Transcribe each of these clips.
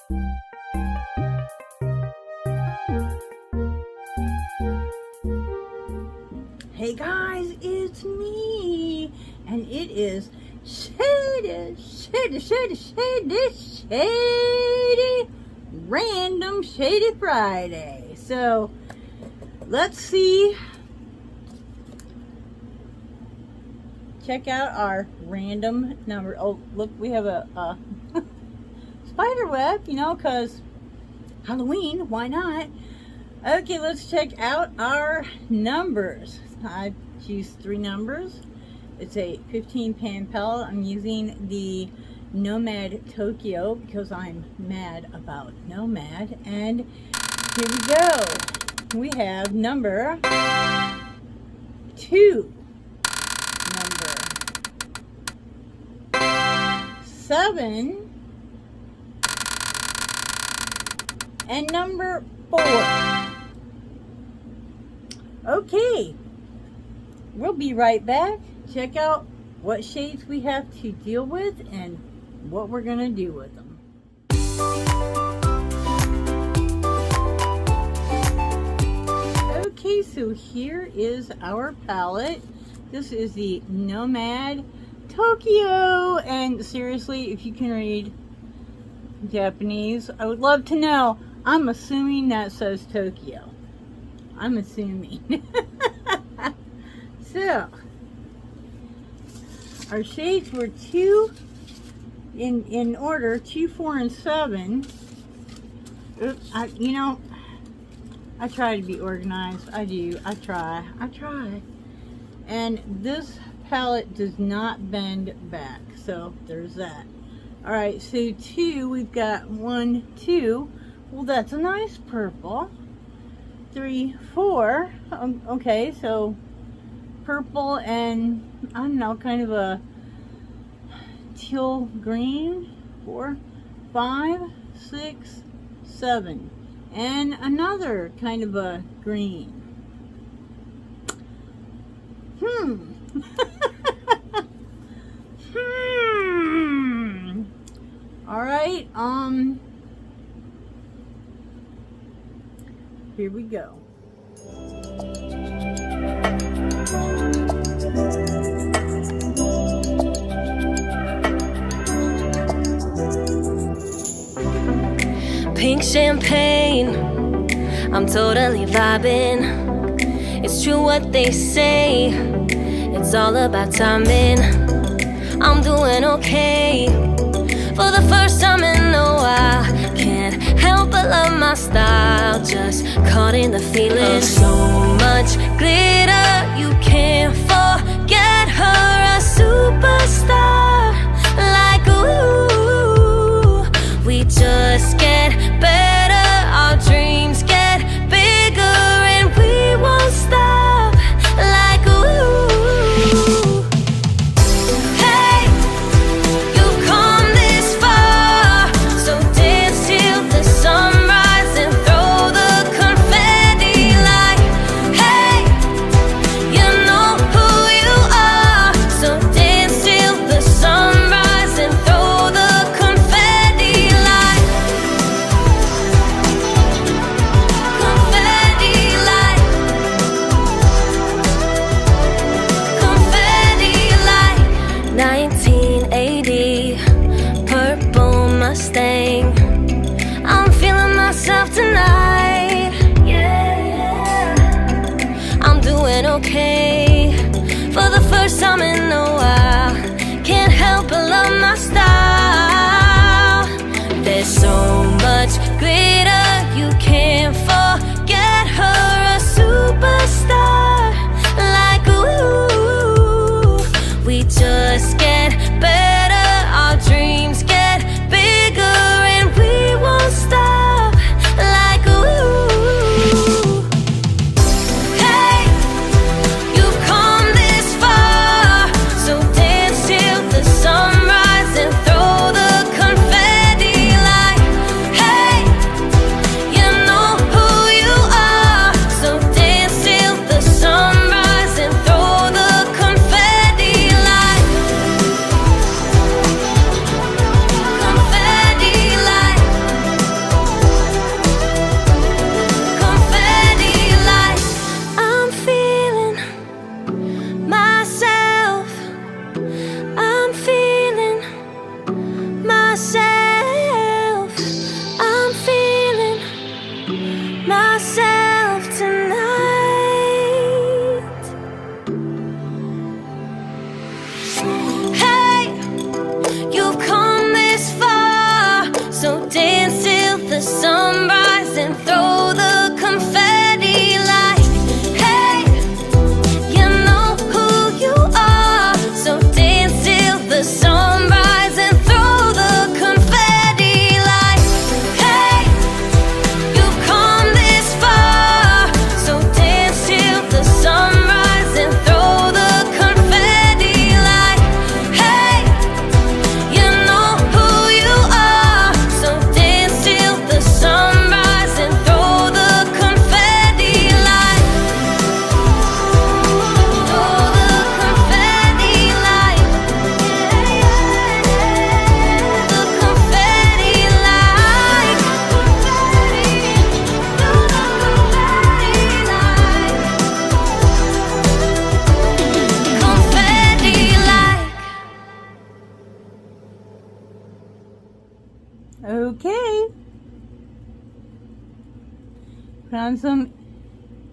Hey guys, it's me, and it is shady random shady Friday. So let's see. Check out our random number. Oh, look, we have a spider web, you know, because Halloween, why not? Okay, let's check out our numbers. I choose 3 numbers. It's a 15 pan pellet. I'm using the Nomad Tokyo because I'm mad about Nomad. And here we go. We have number 2, number 7, and number 4. Okay, we'll be right back. Check out what shades we have to deal with and what we're going to do with them. Okay, so here is our palette. This is the Nomad Tokyo, and seriously, if you can read Japanese, I would love to know. I'm assuming that says Tokyo. I'm assuming. So, our shades were 2 in order, 2, 4, and 7. Oops, you know, I try to be organized. I do. I try. And this palette does not bend back. So, there's that. Alright, so 2, we've got 1, 2. Well, that's a nice purple. 3, 4. Okay, so purple and I don't know, kind of a teal green. 4, 5, 6, 7, and another kind of a green. All right. Here we go. Pink champagne, I'm totally vibing. It's true what they say, it's all about timing. I'm doing okay, for the first time in a while. Can't help but love my style, just caught in the feeling. So much glitter, you can't forget her, a superstar. Like ooh, we just get better, our dreams get bigger, and we won't stop. Like ooh, hey, you've come this far, so dance till the sunrise and throw the confetti. Like hey, you know who Okay. Found some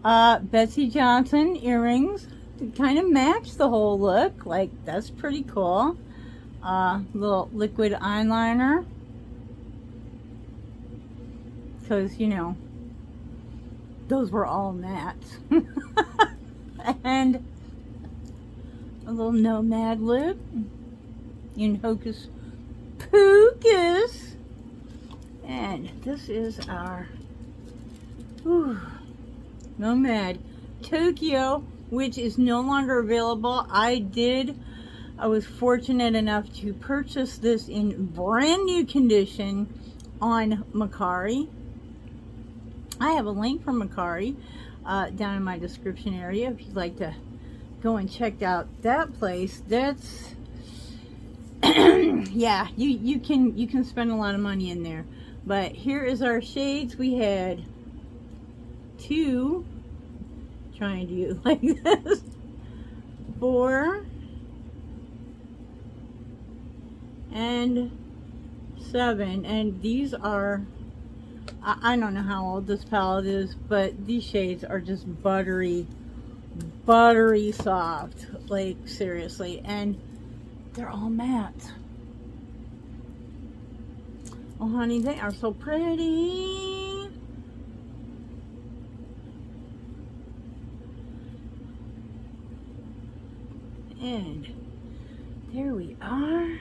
Betsy Johnson earrings to kind of match the whole look. Like, that's pretty cool. Little liquid eyeliner. Because, you know, those were all mattes. And a little Nomad lip in Hocus Pocus. And this is our Nomad Tokyo, which is no longer available. I was fortunate enough to purchase this in brand new condition on Mercari. I have a link from Mercari down in my description area if you'd like to go and check out that place. That's yeah, you can spend a lot of money in there. But here is our shades. We had two, trying to do like this, 4 and 7, and these are, I don't know how old this palette is, but these shades are just buttery soft, like seriously, and they're all matte. Oh honey, they are so pretty. And there we are.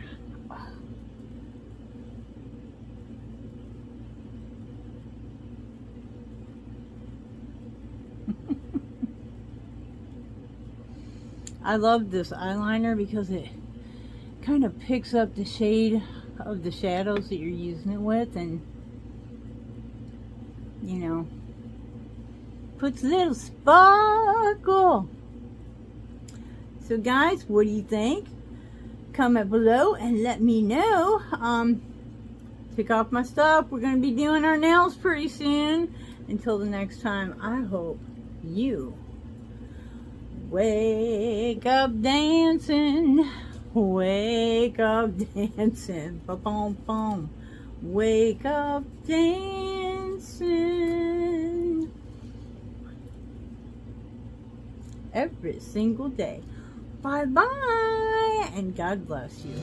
I love this eyeliner because it kind of picks up the shade of the shadows that you're using it with, and you know, puts a little sparkle. So guys, what do you think? Comment below and let me know. Take off my stuff. We're going to be doing our nails pretty soon. Until the next time, I hope you wake up dancing. Wake up dancing. Ba-boom, boom. Wake up dancing. Every single day. Bye-bye, and God bless you.